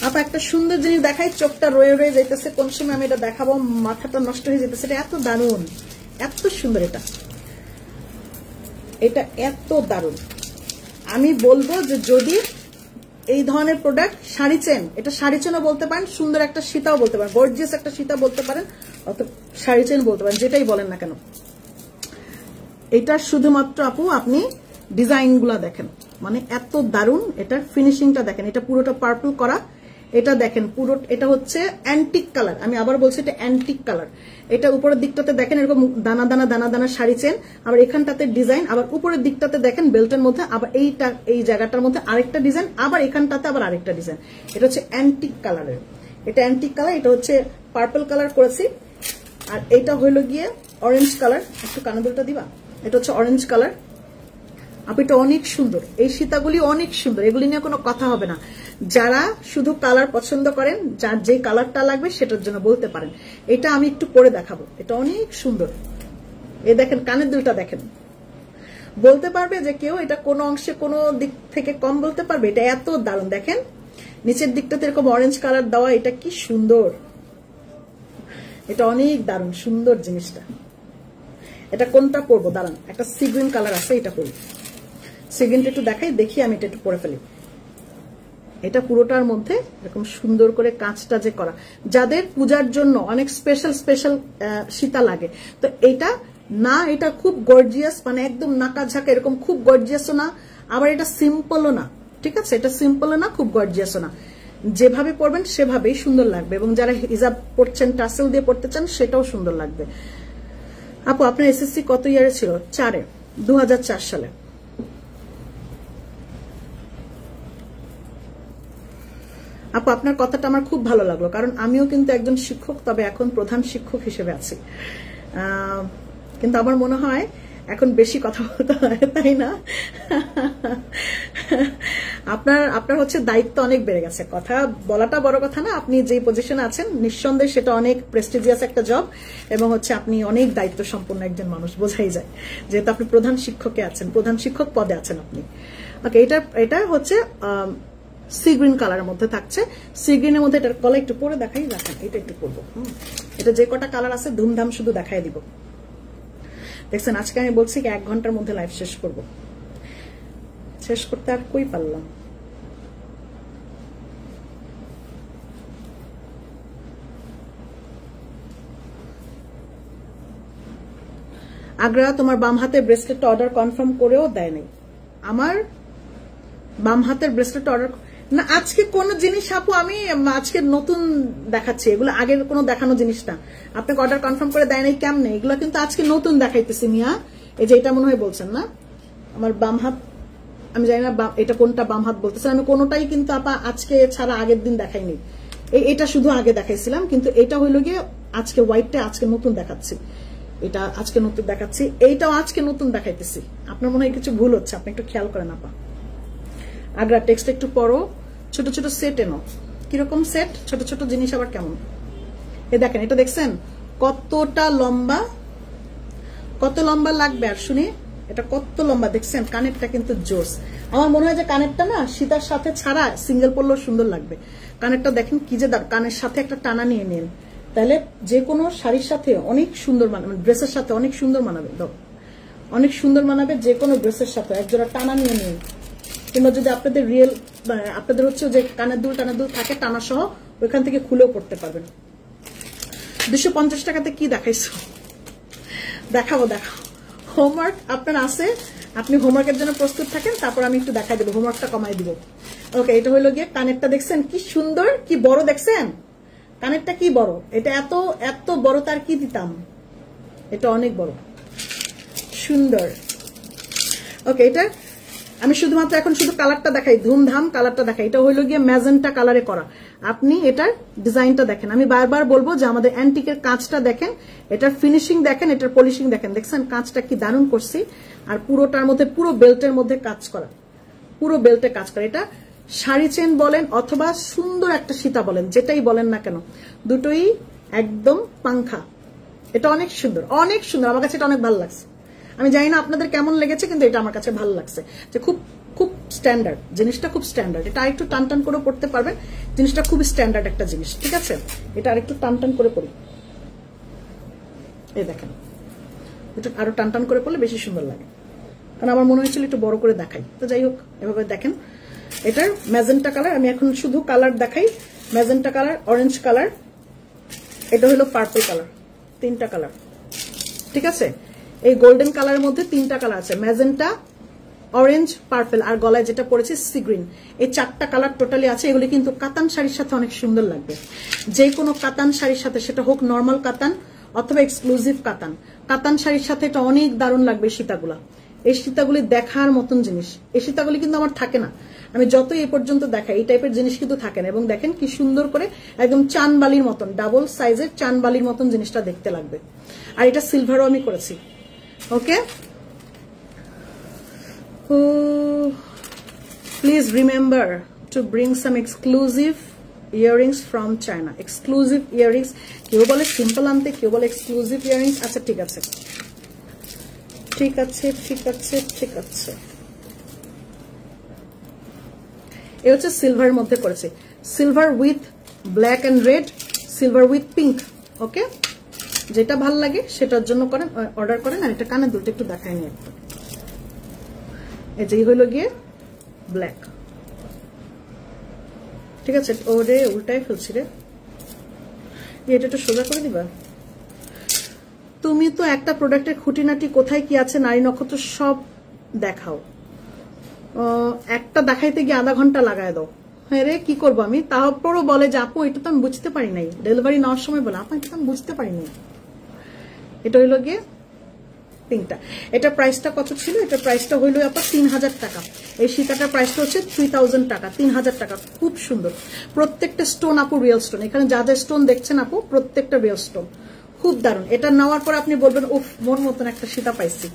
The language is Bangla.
আপা একটা সুন্দর জিনিস দেখাই, চোখটা রয়ে রয়ে যাইতেছে, কোন সময় আমি এটা দেখাবো মাথাটা নষ্ট হয়ে যেতেছে। এটা এত দারুণ, এত সুন্দর, এটা এত দারুণ। আমি বলবো যে যদি এই ধরনের প্রোডাক্ট, শাড়ি চেন, এটা শাড়ি চেনও বলতে পারেন, সুন্দর একটা সীতাও বলতে পারেন, গর্জিয়াস একটা সীতা বলতে পারেন, অথবা শাড়ি চেন বলতে পারেন, যেটাই বলেন না কেন। এটা শুধুমাত্র আপু আপনি ডিজাইন গুলা দেখেন, মানে এত দারুণ। এটার ফিনিশিংটা দেখেন, এটা পুরোটা পার্পল করা, এটা দেখেন পুরো, এটা হচ্ছে অ্যান্টিক কালার। আমি আবার বলছি এটা অ্যান্টিক কালার। এটা উপরের দিকটাতে দেখেন এরকম দানা দানা দানা দানা শাড়ি চেন, আবার এখানটাতে ডিজাইন, আবার উপরের দিকটাতে দেখেন বেল্টের মধ্যে আবার এই জায়গাটার মধ্যে আরেকটা ডিজাইন, আবার এখানটাতে আবার আরেকটা ডিজাইন। এটা হচ্ছে অ্যান্টিক কালারের, এটা অ্যান্টিক কালার, এটা হচ্ছে পার্পল কালার করেছি। আর এটা হইলো গিয়ে অরেঞ্জ কালার, একটু কানাদুলটা দিবা, এটা হচ্ছে অরেঞ্জ কালার। আপনি এটা অনেক সুন্দর, এই সীতাগুলি অনেক সুন্দর, এগুলি নিয়ে কোনো কথা হবে না। যারা শুধু কালার পছন্দ করেন, যার যে কালারটা লাগবে সেটার জন্য বলতে পারেন। এটা আমি একটু পরে দেখাবো, এটা অনেক সুন্দর। এই দেখেন কানের দুলটা দেখেন, বলতে পারবে যে কেউ এটা কোনো অংশে কোনো দিক থেকে কম বলতে পারবে, এটা এত দারুণ। দেখেন নিচের দিকটাতে এরকম অরেঞ্জ কালার দেওয়া, এটা কি সুন্দর, এটা অনেক দারুণ সুন্দর জিনিসটা। এটা কোনটা পরবো দাঁড়ান, একটা সি গ্রিন কালার আছে, এটা পরি। সি গ্রিনটা একটু দেখাই, দেখি আমি এটা একটু পরে ফেলি। এটা পুরোটার মধ্যে এরকম সুন্দর করে কাজটা যে করা, যাদের পূজার জন্য অনেক স্পেশাল স্পেশাল সীতা লাগে, তো এটা না, এটা খুব গর্জিয়াস, মানে একদম নাকা ঝাঁকা এরকম খুব গর্জিয়াসও না, আবার এটা সিম্পলও না, ঠিক আছে, এটা সিম্পলও না, খুব গর্জিয়াসও না। যেভাবে পরবেন সেভাবেই সুন্দর লাগবে, এবং যারা হিজাব পরছেন টাসেল দিয়ে পড়তে চান সেটাও সুন্দর লাগবে। আপু আপনার এসএসসি কত ইয়ারে ছিল? 4-এ, 2004 সালে। আপু আপনার কথাটা আমার খুব ভালো লাগলো, কারণ আমিও কিন্তু একজন শিক্ষক, তবে এখন প্রধান শিক্ষক হিসেবে আছি। কিন্তু আমার মনে হয় এখন বেশি কথা বলতে হয়, তাই না? আপনার হচ্ছে দায়িত্ব অনেক বেড়ে গেছে, কথা বলাটা বড় কথা না, আপনি যে পজিশনে আছেন নিঃসন্দেহে সেটা অনেক প্রেস্টিজিয়াস একটা জব, এবং হচ্ছে আপনি অনেক দায়িত্ব সম্পন্ন একজন মানুষ, বোঝাই যায়, যেহেতু আপনি প্রধান শিক্ষকে আছেন, প্রধান শিক্ষক পদে আছেন আপনি। ওকে, এটা হচ্ছে সি গ্রিন কালারের মধ্যে থাকছে। সি গ্রিনের মধ্যে এটার গলা একটু পরে দেখাই, দেখেন এটা একটু পরবো। এটা যে কটা কালার আছে ধুমধাম শুধু দেখাই দিব। দেখছেন আজকে আমি বলছি 1 ঘন্টার মধ্যে লাইভ শেষ করব, শেষ করতে আর কই পারলাম। আগ্রা তোমার বাম হাতের ব্রেসলেটটা অর্ডার কনফার্ম করেও দেয় নাই। আমার বাম হাতের ব্রেসলেটটা অর্ডার না, আজকে কোন জিনিস আপু আমি আজকে নতুন দেখাচ্ছি, এগুলো আগের কোনো দেখানো জিনিস না। আপনাকে অর্ডার কনফার্ম করে দেয় নাই কেমনে, এগুলো কিন্তু আজকে নতুন দেখাইতেছি মিয়া। এই যে এটা মনে হয় বলছেন না আমার বাম হাত, আমি জানি না এটা কোনটা বাম হাত বলতেছেন, আমি কোনোটাই কিন্তু আপা আজকে ছাড়া আগের দিন দেখাইনি। এটা শুধু আগে দেখাইছিলাম, কিন্তু এটা হইলো গিয়ে আজকে হোয়াইটটা আজকে নতুন দেখাচ্ছি, এটা আজকে নতুন দেখাচ্ছি, এইটাও আজকে নতুন দেখাইতেছি। আপনার মনে হয় কিছু ভুল হচ্ছে, আপনি একটু খেয়াল করেন আপা। আগ্রা টেক্সট একটু পড়ো, ছোট ছোট সেট এনো। কিরকম সেট? ছোট ছোট জিনিস আবার কেমন? এ দেখেন, এটা দেখছেন কতটা লম্বা, কত লম্বা লাগবে আর শুনি, এটা কত লম্বা দেখছেন, কানেরটা কিন্তু জোস। আমার মনে হয় যে কানেরটা না সীতার সাথে ছাড়া সিঙ্গেল পরলেও সুন্দর লাগবে। কানেরটা দেখেন কি যে কানের সাথে একটা টানা নিয়ে নিন, তাহলে যে কোনো শাড়ির সাথে অনেক সুন্দর মানাবে, ড্রেসের সাথে অনেক সুন্দর মানাবে, অনেক সুন্দর মানাবে, যে কোনো ড্রেসের সাথে একজোড়া টানা নিয়ে নিন। কিংবা যদি আপনাদের রিয়েল আপনাদের হচ্ছে যে কানের দুল থাকে টানা সহ, ওইখান থেকে খুলেও পড়তে পারবেন। 250 টাকাতে কি দেখাইছো? দেখাবো হোমওয়ার্ক আপনার আছে, আপনি হোমওয়ার্কের জন্য প্রস্তুত থাকেন, তারপর আমি একটু দেখাই দেবো, হোমওয়ার্কটা কমাই দিব। ওকে, এটা হইলো গিয়ে কানেরটা দেখছেন কি সুন্দর, কি বড় দেখছেন কানেরটা, কি বড়, এটা এত এত বড়, তার কি দিতাম, এটা অনেক বড় সুন্দর। ওকে, এটা আমি শুধুমাত্র এখন শুধু কালারটা দেখাই, ধুমধাম কালারটা দেখাই। এটা হইলো গিয়ে ম্যাজেন্টা কালারে করা, আপনি এটার ডিজাইনটা দেখেন। আমি বারবার বলবো যে আমাদের অ্যান্টিকের কাজটা দেখেন, এটার ফিনিশিং দেখেন, এটার পলিশিং দেখেন, দেখছেন কাজটা কি দারুণ করছি। আর পুরোটার মধ্যে পুরো বেল্টের মধ্যে কাজ করা, পুরো বেল্টে কাজ করা। এটা শাড়ি চেন বলেন অথবা সুন্দর একটা সীতা বলেন, যেটাই বলেন না কেন, দুটোই একদম পাংখা। এটা অনেক সুন্দর, অনেক সুন্দর, আমার কাছে এটা অনেক ভালো লাগছে। আমি জানি না আপনাদের কেমন লেগেছে, কিন্তু এটা আমার কাছে ভালো লাগছে, যে খুব খুব স্ট্যান্ডার্ড জিনিসটা, খুব স্ট্যান্ডার্ড। এটা আরেকটু টান টান করে পড়তে পারবেন, জিনিসটা খুব স্ট্যান্ডার্ড একটা জিনিস, ঠিক আছে? এটা আরেকটু টান টান করে পড়ি, এই দেখেন, এটা আরো টান টান করে পড়লে বেশি সুন্দর লাগে, কারণ আমার মনে হয়েছিল একটু বড় করে দেখাই। তো যাই হোক, এভাবে দেখেন। এটার ম্যাজেন্টা কালার, আমি এখন শুধু কালার দেখাই। ম্যাজেন্টা কালার, অরেঞ্জ কালার, এটা হলো পার্পল কালার, 3টা কালার, ঠিক আছে? এই গোল্ডেন কালারের মধ্যে 3টা কালার আছে, ম্যাজেন্টা, অরেঞ্জ, পার্পল, আর গলায় যেটা পড়েছে সি গ্রিন। এই 4টা কালার টোটালি আছে। এগুলি কিন্তু কাতান শাড়ির সাথে অনেক সুন্দর লাগবে, যে কোনো কাতান শাড়ির সাথে, সেটা হোক নর্মাল কাতান অথবা এক্সক্লুসিভ কাতান। কাতান শাড়ির সাথে এটা অনেক দারুণ লাগবে। সীতাগুলা, এই সীতাগুলি দেখার মতন জিনিস। এই সীতাগুলি কিন্তু আমার থাকে না, আমি যত এই পর্যন্ত দেখাই এই টাইপের জিনিস কিন্তু থাকে না। এবং দেখেন কি সুন্দর করে একদম চানবালির মতন, ডাবল সাইজের চানবালির মতন জিনিসটা দেখতে লাগবে। আর এটা সিলভারও আমি করেছি, ওকে? Please remember to bring some exclusive earrings from China. Exclusive earrings, কেউ বলে সিম্পল আনতে, কেউ বলে এক্সক্লুসিভ ইয়াররিংস। আচ্ছা ঠিক আছে, ঠিক আছে, ঠিক আছে, ঠিক আছে। এ হচ্ছে সিলভারের মধ্যে করেছে, silver with black and red, silver with pink, okay? যেটা ভাল লাগে সেটার জন্য করেন, অর্ডার করেন। আর এটা কানের দুলটা একটু দেখাই নি একটা, এই যে হইল গিয়ে ব্ল্যাক, ঠিক আছে? ওরে উল্টাই ফেলছি রে, এটা একটু সোজা করে দিবা। তুমি তো একটা প্রোডাক্টের খুঁটিনাটি কোথায় কি আছে নারী নক্ষত্র সব দেখাও, একটা দেখাইতে গিয়ে আধা ঘন্টা লাগায় দাও। হ্যাঁ রে, কি করবো আমি? তারপরও বলে যে আপু এটা তো আমি বুঝতে পারি নাই, ডেলিভারি নেওয়ার সময় বলে আপু এটা তো আমি বুঝতে পারি নাই। এটা হইল গিয়ে পিঙ্কটা। এটা প্রাইসটা কত ছিল? এটা প্রাইসটা হইল আপনার 3000 টাকা। এই সীতাটার প্রাইসটা হচ্ছে 3000 টাকা, 3000 টাকা। খুব সুন্দর, প্রত্যেকটা স্টোন আপু রিয়েল স্টোন। এখানে যা যা স্টোন দেখছেন আপু প্রত্যেকটা রিয়েল স্টোন, খুব দারুণ। এটা নেওয়ার পর আপনি বলবেন উফ, মন মতন একটা সীতা পাইছি।